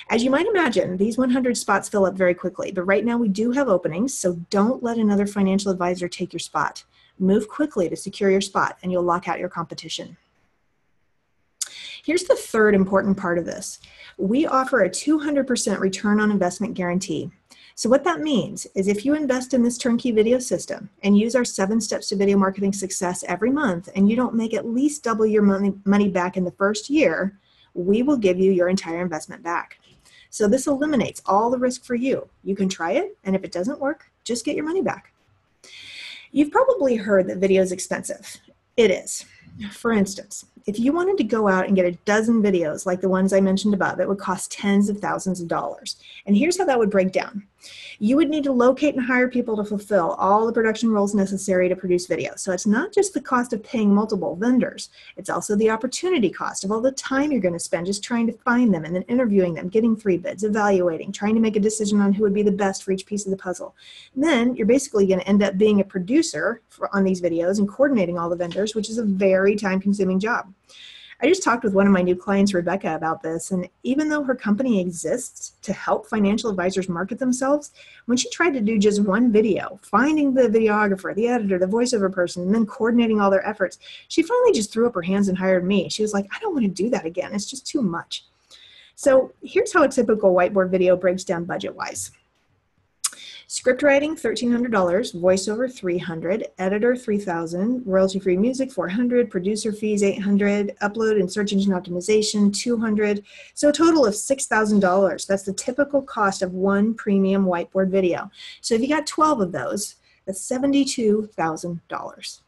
As you might imagine, these 100 spots fill up very quickly, but right now we do have openings, so don't let another financial advisor take your spot. Move quickly to secure your spot and you'll lock out your competition. Here's the third important part of this. We offer a 200% return on investment guarantee. So what that means is if you invest in this turnkey video system and use our 7 steps to video marketing success every month and you don't make at least double your money back in the first year, we will give you your entire investment back. So this eliminates all the risk for you. You can try it, and if it doesn't work, just get your money back. You've probably heard that video is expensive. It is. For instance, if you wanted to go out and get a dozen videos like the ones I mentioned above, it would cost tens of thousands of dollars. And here's how that would break down. You would need to locate and hire people to fulfill all the production roles necessary to produce videos. So it's not just the cost of paying multiple vendors. It's also the opportunity cost of all the time you're going to spend just trying to find them and then interviewing them, getting 3 bids, evaluating, trying to make a decision on who would be the best for each piece of the puzzle. And then you're basically going to end up being a producer on these videos and coordinating all the vendors, which is a very time-consuming job. I just talked with one of my new clients, Rebecca, about this, and even though her company exists to help financial advisors market themselves, when she tried to do just one video, finding the videographer, the editor, the voiceover person, and then coordinating all their efforts, she finally just threw up her hands and hired me. She was like, I don't want to do that again. It's just too much. So here's how a typical whiteboard video breaks down budget-wise. Script writing, $1,300, voiceover, $300, editor, $3,000, royalty-free music, $400, producer fees, $800, upload and search engine optimization, $200, so a total of $6,000. That's the typical cost of one premium whiteboard video. So if you got 12 of those, that's $72,000.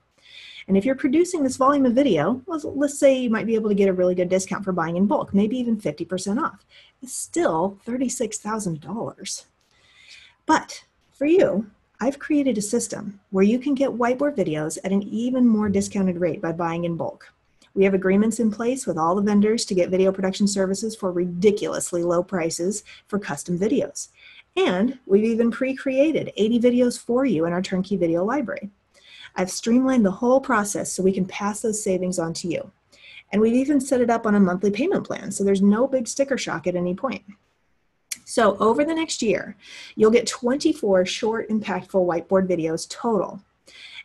And if you're producing this volume of video, well, let's say you might be able to get a really good discount for buying in bulk, maybe even 50% off. It's still $36,000. But for you, I've created a system where you can get whiteboard videos at an even more discounted rate by buying in bulk. We have agreements in place with all the vendors to get video production services for ridiculously low prices for custom videos. And we've even pre-created 80 videos for you in our turnkey video library. I've streamlined the whole process so we can pass those savings on to you. And we've even set it up on a monthly payment plan, so there's no big sticker shock at any point. So over the next year, you'll get 24 short, impactful whiteboard videos total.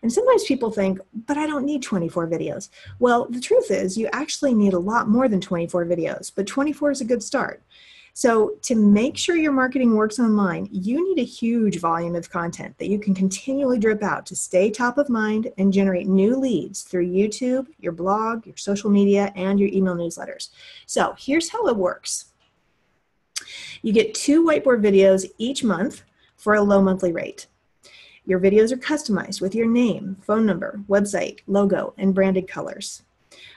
And sometimes people think, but I don't need 24 videos. Well, the truth is you actually need a lot more than 24 videos, but 24 is a good start. So to make sure your marketing works online, you need a huge volume of content that you can continually drip out to stay top of mind and generate new leads through YouTube, your blog, your social media, and your email newsletters. So here's how it works. You get 2 whiteboard videos each month for a low monthly rate. Your videos are customized with your name, phone number, website, logo, and branded colors.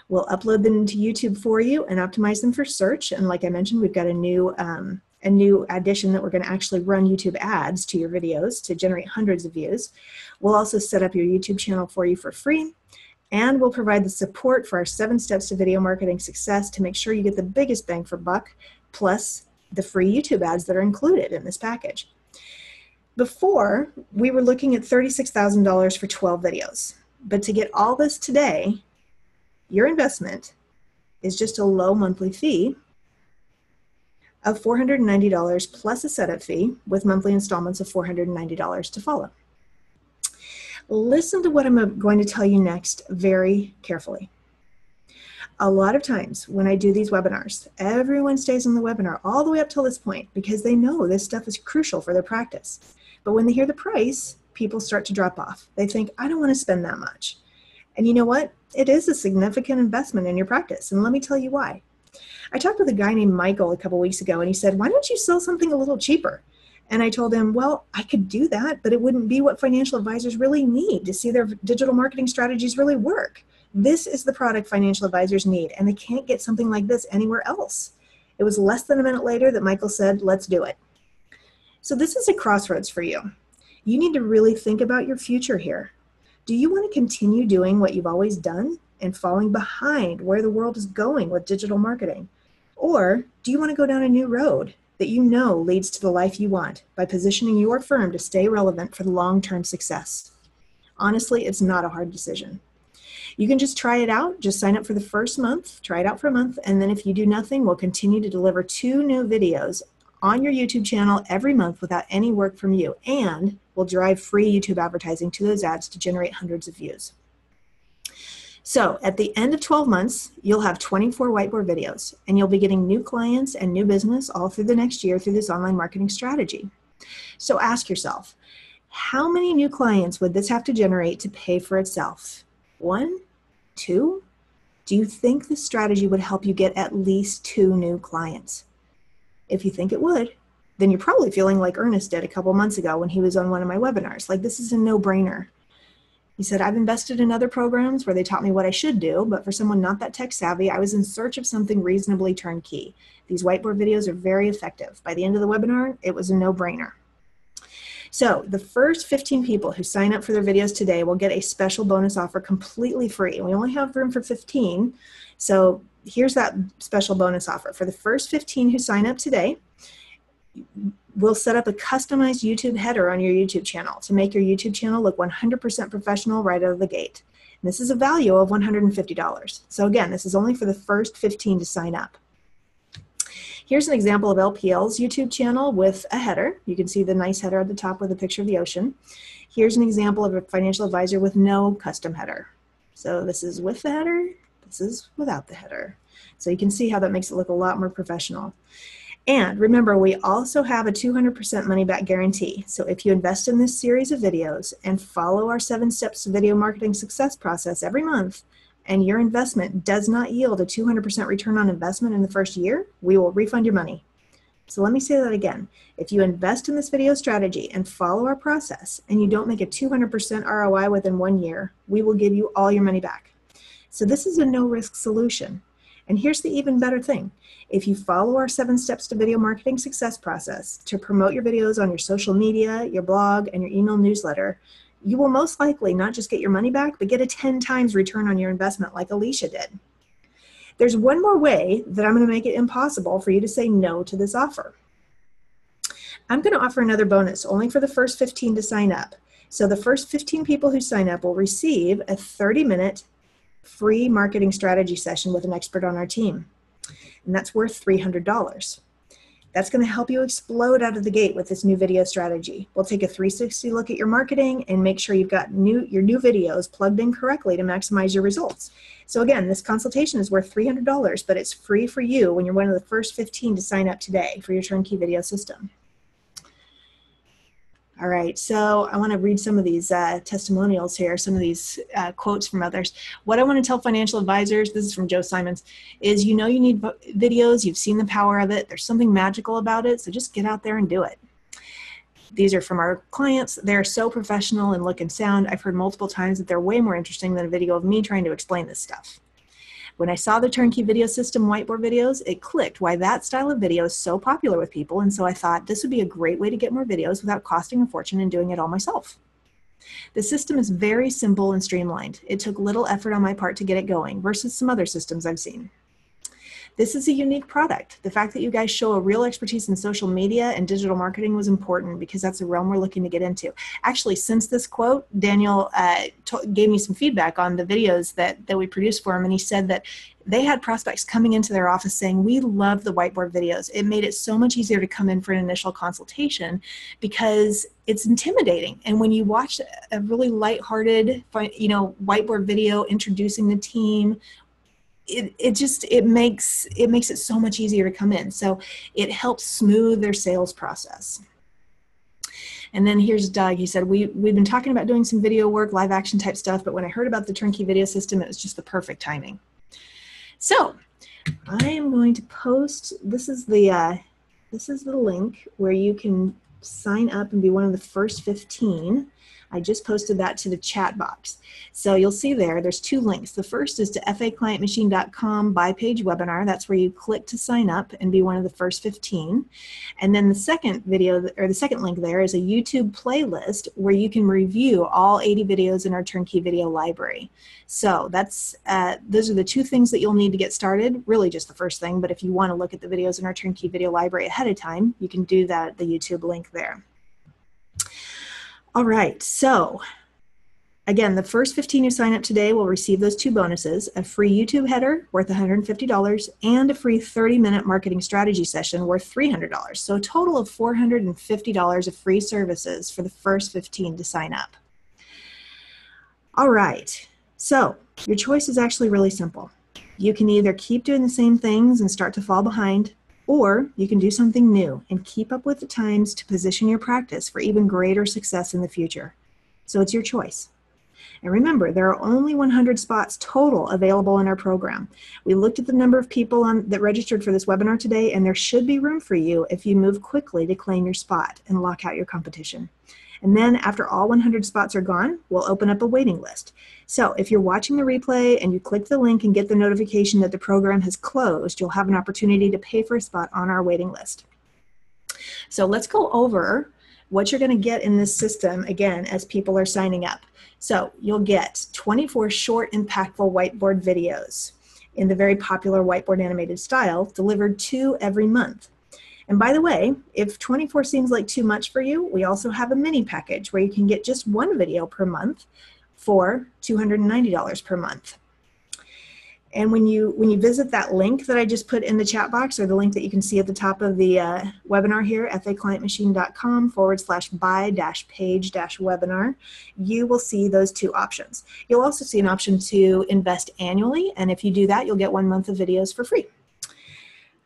We'll upload them into YouTube for you and optimize them for search. And like I mentioned, we've got a new addition that we're going to actually run YouTube ads to your videos to generate hundreds of views. We'll also set up your YouTube channel for you for free. And we'll provide the support for our 7 steps to video marketing success to make sure you get the biggest bang for buck, plus the free YouTube ads that are included in this package. Before, we were looking at $36,000 for 12 videos. But to get all this today, your investment is just a low monthly fee of $490 plus a setup fee with monthly installments of $490 to follow. Listen to what I'm going to tell you next very carefully. A lot of times when I do these webinars, everyone stays in the webinar all the way up till this point because they know this stuff is crucial for their practice. But when they hear the price, people start to drop off. They think, I don't want to spend that much. And you know what? It is a significant investment in your practice, and let me tell you why. I talked with a guy named Michael a couple weeks ago, and he said, why don't you sell something a little cheaper? And I told him, well, I could do that, but it wouldn't be what financial advisors really need to see their digital marketing strategies really work. This is the product financial advisors need, and they can't get something like this anywhere else. It was less than a minute later that Michael said, let's do it. So this is a crossroads for you. You need to really think about your future here. Do you want to continue doing what you've always done and falling behind where the world is going with digital marketing? Or do you want to go down a new road that you know leads to the life you want by positioning your firm to stay relevant for the long-term success? Honestly, it's not a hard decision. You can just try it out. Just sign up for the first month, try it out for a month, and then if you do nothing, we'll continue to deliver 2 new videos on your YouTube channel every month without any work from you, and we'll drive free YouTube advertising to those ads to generate hundreds of views. So at the end of 12 months, you'll have 24 whiteboard videos, and you'll be getting new clients and new business all through the next year through this online marketing strategy. So ask yourself, how many new clients would this have to generate to pay for itself? 1, 2? Do you think this strategy would help you get at least 2 new clients? If you think it would, then you're probably feeling like Ernest did a couple months ago when he was on one of my webinars. Like, this is a no-brainer. He said, I've invested in other programs where they taught me what I should do, but for someone not that tech savvy, I was in search of something reasonably turnkey. These whiteboard videos are very effective. By the end of the webinar, it was a no-brainer. So the first 15 people who sign up for their videos today will get a special bonus offer completely free. We only have room for 15, so here's that special bonus offer. For the first 15 who sign up today, we'll set up a customized YouTube header on your YouTube channel to make your YouTube channel look 100% professional right out of the gate. And this is a value of $150. So again, this is only for the first 15 to sign up. Here's an example of LPL's YouTube channel with a header. You can see the nice header at the top with a picture of the ocean. Here's an example of a financial advisor with no custom header. So this is with the header, this is without the header. So you can see how that makes it look a lot more professional. And remember, we also have a 200% money back guarantee. So if you invest in this series of videos and follow our 7 steps to video marketing success process every month, and your investment does not yield a 200% return on investment in the first year, we will refund your money. So let me say that again. If you invest in this video strategy and follow our process, and you don't make a 200% ROI within 1 year, we will give you all your money back. So this is a no-risk solution. And here's the even better thing. If you follow our 7 steps to video marketing success process to promote your videos on your social media, your blog, and your email newsletter, you will most likely not just get your money back, but get a 10 times return on your investment like Alicia did. There's one more way that I'm going to make it impossible for you to say no to this offer. I'm going to offer another bonus only for the first 15 to sign up. So the first 15 people who sign up will receive a 30-minute free marketing strategy session with an expert on our team. And that's worth $300. That's going to help you explode out of the gate with this new video strategy. We'll take a 360 look at your marketing and make sure you've got your new videos plugged in correctly to maximize your results. So again, this consultation is worth $300, but it's free for you when you're one of the first 15 to sign up today for your turnkey video system. All right, so I want to read some of these testimonials here, some of these quotes from others. What I want to tell financial advisors, this is from Joe Simons, is you know you need videos, you've seen the power of it, there's something magical about it, so just get out there and do it. These are from our clients. They're so professional in look and sound. I've heard multiple times that they're way more interesting than a video of me trying to explain this stuff. When I saw the turnkey video system whiteboard videos, it clicked why that style of video is so popular with people, and so I thought this would be a great way to get more videos without costing a fortune and doing it all myself. The system is very simple and streamlined. It took little effort on my part to get it going versus some other systems I've seen. This is a unique product. The fact that you guys show a real expertise in social media and digital marketing was important because that's a realm we're looking to get into. Actually, since this quote, Daniel gave me some feedback on the videos that we produced for him, and he said that they had prospects coming into their office saying, we love the whiteboard videos. It made it so much easier to come in for an initial consultation because it's intimidating. And when you watch a really lighthearted, whiteboard video introducing the team, it makes it so much easier to come in. So it helps smooth their sales process. And then here's Doug. He said, we've been talking about doing some video work, live action type stuff, but when I heard about the turnkey video system, it was just the perfect timing. So I am going to post, this is the link where you can sign up and be one of the first 15. I just posted that to the chat box. So you'll see there's two links. The first is to faclientmachine.com by-page webinar. That's where you click to sign up and be one of the first 15. And then the second video, or the second link there, is a YouTube playlist where you can review all 80 videos in our turnkey video library. So that's those are the two things that you'll need to get started, really just the first thing, but if you want to look at the videos in our turnkey video library ahead of time, you can do that at the YouTube link there. All right, so again, the first 15 who sign up today will receive those two bonuses, a free YouTube header worth $150 and a free 30-minute marketing strategy session worth $300. So a total of $450 of free services for the first 15 to sign up. All right, so your choice is actually really simple. You can either keep doing the same things and start to fall behind, or you can do something new and keep up with the times to position your practice for even greater success in the future. So it's your choice. And remember, there are only 100 spots total available in our program. We looked at the number of people that registered for this webinar today, and there should be room for you if you move quickly to claim your spot and lock out your competition. And then after all 100 spots are gone, we'll open up a waiting list. So if you're watching the replay and you click the link and get the notification that the program has closed, you'll have an opportunity to pay for a spot on our waiting list. So let's go over what you're going to get in this system again as people are signing up. So you'll get 24 short, impactful whiteboard videos in the very popular whiteboard animated style, delivered 2 every month. And by the way, if 24 seems like too much for you, we also have a mini package where you can get just 1 video per month for $290 per month. And when you visit that link that I just put in the chat box, or the link that you can see at the top of the webinar here, faclientmachine.com/by-page-webinar, you will see those two options. You'll also see an option to invest annually, and if you do that, you'll get 1 month of videos for free.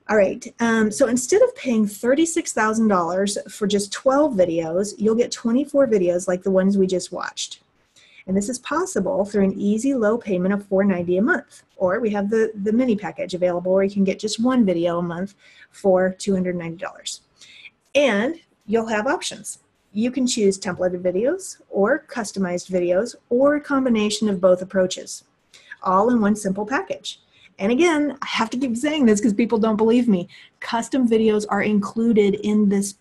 All right, so instead of paying $36,000 for just 12 videos, you'll get 24 videos like the ones we just watched. And this is possible through an easy low payment of $490 a month. Or we have the mini package available where you can get just 1 video a month for $290. And you'll have options. You can choose templated videos or customized videos or a combination of both approaches, all in one simple package. And again, I have to keep saying this because people don't believe me. Custom videos are included in this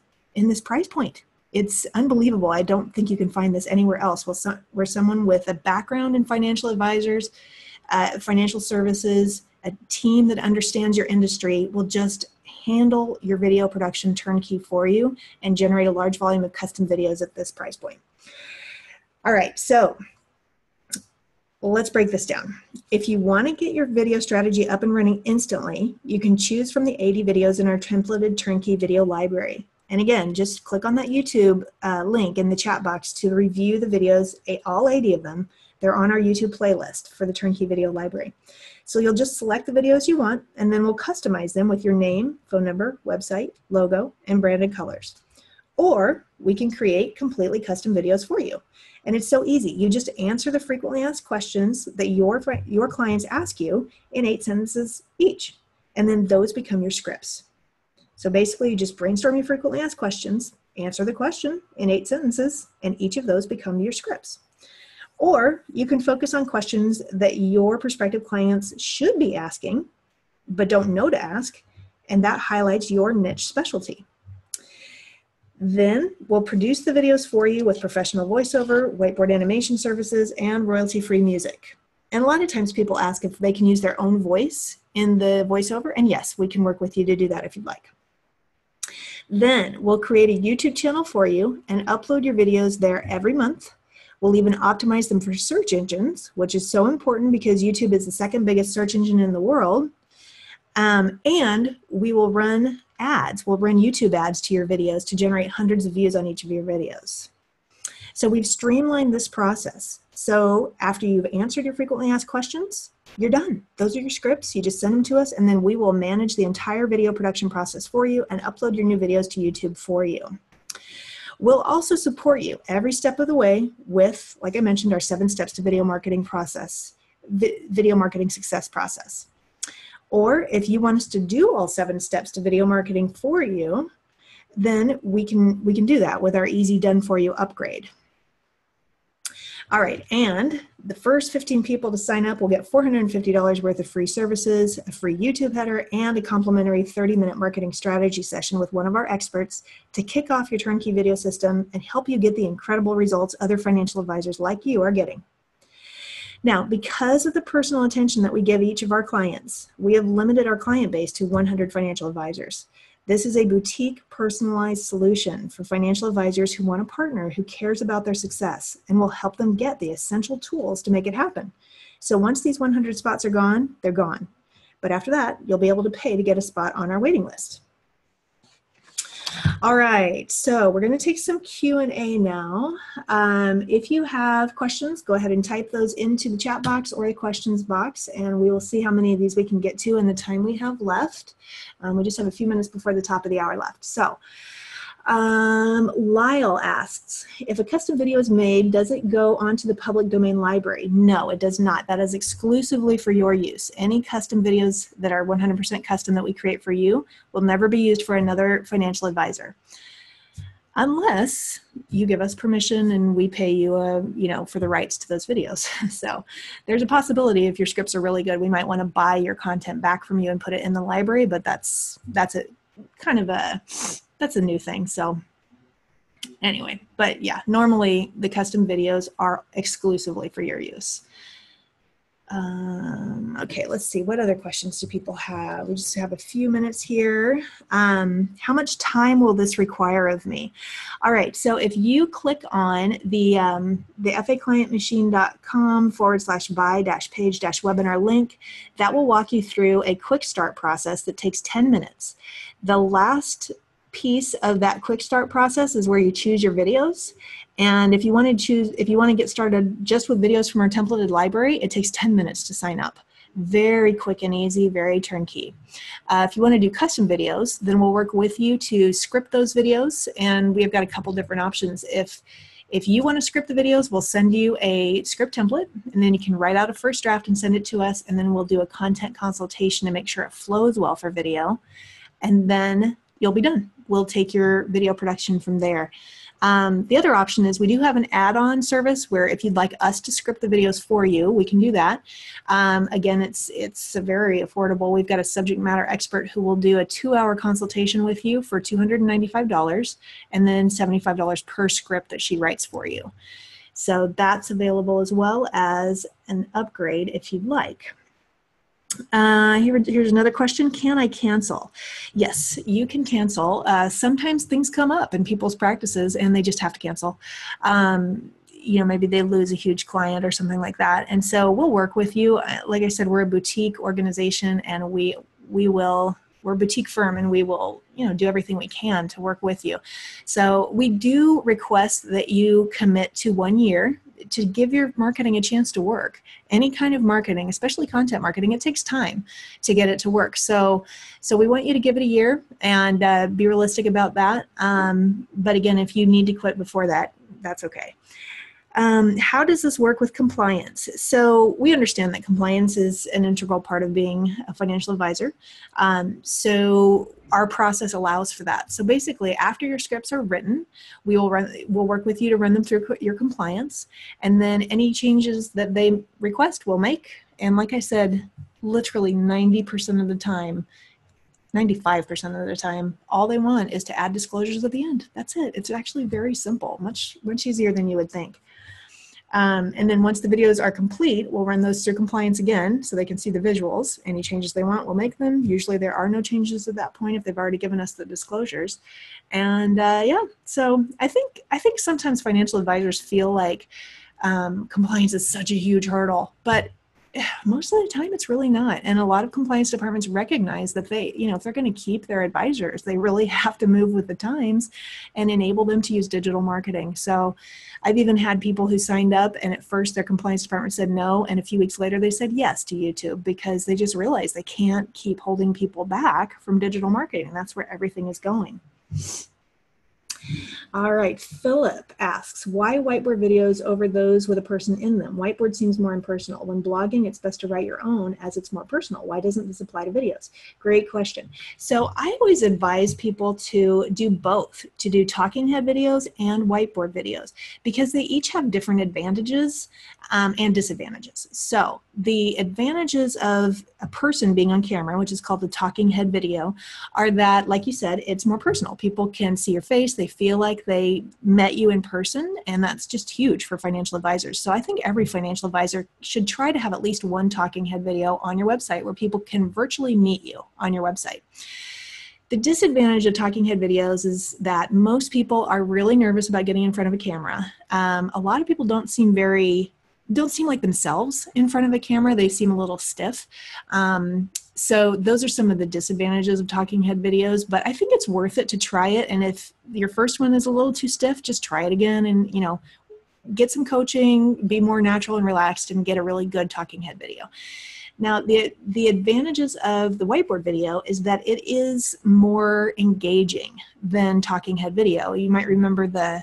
price point. It's unbelievable. I don't think you can find this anywhere else where someone with a background in financial advisors, financial services, a team that understands your industry will just handle your video production turnkey for you and generate a large volume of custom videos at this price point. All right, so Well, let's break this down. If you want to get your video strategy up and running instantly, you can choose from the 80 videos in our templated turnkey video library. And again, just click on that YouTube link in the chat box to review the videos, all 80 of them. They're on our YouTube playlist for the turnkey video library. So you'll just select the videos you want, and then we'll customize them with your name, phone number, website, logo, and branded colors. Or we can create completely custom videos for you. And it's so easy. You just answer the frequently asked questions that your clients ask you in 8 sentences each. And then those become your scripts. So basically, you just brainstorm your frequently asked questions, answer the question in 8 sentences, and each of those become your scripts. Or you can focus on questions that your prospective clients should be asking, but don't know to ask, and that highlights your niche specialty. Then we'll produce the videos for you with professional voiceover, whiteboard animation services, and royalty-free music. And a lot of times people ask if they can use their own voice in the voiceover, and yes, we can work with you to do that if you'd like. Then we'll create a YouTube channel for you and upload your videos there every month. We'll even optimize them for search engines, which is so important because YouTube is the second biggest search engine in the world. And we will run ads. We'll run YouTube ads to your videos to generate hundreds of views on each of your videos. So we've streamlined this process. So after you've answered your frequently asked questions, you're done. Those are your scripts. You just send them to us, and then we will manage the entire video production process for you and upload your new videos to YouTube for you. We'll also support you every step of the way with, like I mentioned, our 7 steps to video marketing process, video marketing success process. Or if you want us to do all 7 steps to video marketing for you, then we can do that with our easy done for you upgrade. All right, and the first 15 people to sign up will get $450 worth of free services, a free YouTube header, and a complimentary 30-minute marketing strategy session with one of our experts to kick off your turnkey video system and help you get the incredible results other financial advisors like you are getting. Now, because of the personal attention that we give each of our clients, we have limited our client base to 100 financial advisors. This is a boutique, personalized solution for financial advisors who want a partner who cares about their success and will help them get the essential tools to make it happen. So once these 100 spots are gone, they're gone. But after that, you'll be able to pay to get a spot on our waiting list. All right, so we're going to take some Q&A now. If you have questions, go ahead and type those into the chat box or the questions box, and we will see how many of these we can get to in the time we have left. We just have a few minutes before the top of the hour left. So Lyle asks, if a custom video is made, does it go onto the public domain library? No, it does not. That is exclusively for your use. Any custom videos that are 100% custom that we create for you will never be used for another financial advisor. Unless you give us permission and we pay you, for the rights to those videos. So there's a possibility if your scripts are really good, we might want to buy your content back from you and put it in the library, but that's a new thing. So anyway, but yeah, normally the custom videos are exclusively for your use. Okay, let's see. What other questions do people have? We just have a few minutes here. How much time will this require of me? All right, so if you click on the faclientmachine.com/buy-page-webinar link, that will walk you through a quick start process that takes 10 minutes. The last piece of that quick start process is where you choose your videos. And if you want to get started just with videos from our templated library, it takes 10 minutes to sign up. Very quick and easy, very turnkey. If you want to do custom videos, then we'll work with you to script those videos, and we've got a couple different options. If you want to script the videos, we'll send you a script template, and then you can write out a first draft and send it to us, and then we'll do a content consultation to make sure it flows well for video, and then you'll be done. We'll take your video production from there. The other option is we do have an add-on service where if you'd like us to script the videos for you, we can do that. Again, it's very affordable. We've got a subject matter expert who will do a 2-hour consultation with you for $295 and then $75 per script that she writes for you. So that's available as well as an upgrade if you'd like. Here's another question. Can I cancel? Yes, you can cancel. Sometimes things come up in people's practices and they just have to cancel. maybe they lose a huge client or something like that. And so we'll work with you. Like I said, we're a boutique organization, and we're a boutique firm, and we will, do everything we can to work with you. So we do request that you commit to 1 year to give your marketing a chance to work. Any kind of marketing, especially content marketing, it takes time to get it to work. So we want you to give it a year and be realistic about that. But again, if you need to quit before that, that's okay. How does this work with compliance? So we understand that compliance is an integral part of being a financial advisor. So our process allows for that. So basically, after your scripts are written, we'll work with you to run them through your compliance, and then any changes that they request, we'll make. And like I said, literally 90% of the time, 95% of the time, all they want is to add disclosures at the end. That's it. It's actually very simple, much easier than you would think. And then once the videos are complete, we'll run those through compliance again so they can see the visuals. Any changes they want, we'll make them. Usually there are no changes at that point if they've already given us the disclosures. And yeah, so I think sometimes financial advisors feel like compliance is such a huge hurdle, but most of the time it's really not. And a lot of compliance departments recognize that they, if they're going to keep their advisors, they really have to move with the times and enable them to use digital marketing. So I've even had people who signed up, and at first their compliance department said no, and a few weeks later they said yes to YouTube, because they just realized they can't keep holding people back from digital marketing. And that's where everything is going. All right, Philip asks, why whiteboard videos over those with a person in them? Whiteboard seems more impersonal. When blogging, it's best to write your own as it's more personal. Why doesn't this apply to videos? Great question. So I always advise people to do both, to do talking head videos and whiteboard videos, because they each have different advantages and disadvantages. So the advantages of a person being on camera, which is called the talking head video, are that, like you said, it's more personal. People can see your face. They feel like they met you in person, and that's just huge for financial advisors. So I think every financial advisor should try to have at least one talking head video on your website where people can virtually meet you on your website. The disadvantage of talking head videos is that most people are really nervous about getting in front of a camera. A lot of people don't seem like themselves in front of a camera. They seem a little stiff. So those are some of the disadvantages of talking head videos, but I think it's worth it to try it. And if your first one is a little too stiff, just try it again and, get some coaching, be more natural and relaxed, and get a really good talking head video. Now, the advantages of the whiteboard video is that it is more engaging than talking head video. You might remember the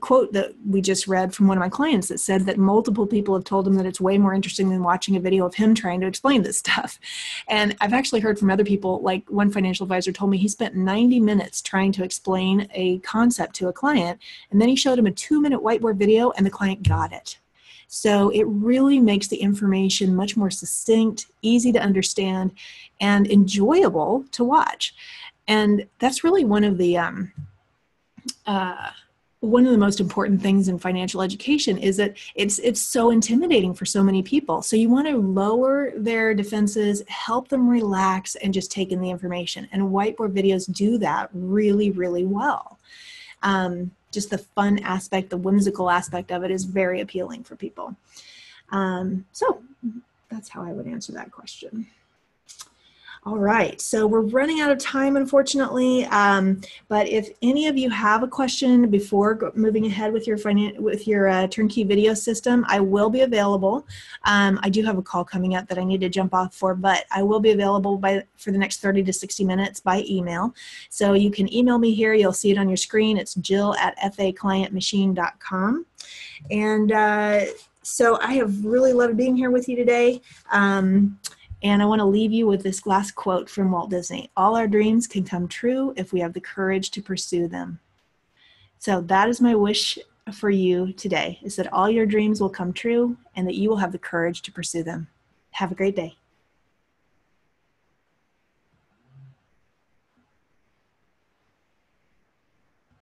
quote that we just read from one of my clients that said that multiple people have told him that it's way more interesting than watching a video of him trying to explain this stuff. And I've actually heard from other people, like one financial advisor told me he spent 90 minutes trying to explain a concept to a client, and then he showed him a 2-minute whiteboard video and the client got it. So it really makes the information much more succinct, easy to understand, and enjoyable to watch. And that's really one of the most important things in financial education, is that it's so intimidating for so many people. So you want to lower their defenses, help them relax, and just take in the information. And whiteboard videos do that really, really well. Just the fun aspect, the whimsical aspect of it is very appealing for people. So that's how I would answer that question. All right, so we're running out of time, unfortunately, but if any of you have a question before moving ahead with your turnkey video system, I will be available. I do have a call coming up that I need to jump off for, but I will be available for the next 30 to 60 minutes by email. So you can email me here. You'll see it on your screen. It's jill@faclientmachine.com. And so I have really loved being here with you today. And I want to leave you with this last quote from Walt Disney. All our dreams can come true if we have the courage to pursue them. So that is my wish for you today, is that all your dreams will come true and that you will have the courage to pursue them. Have a great day.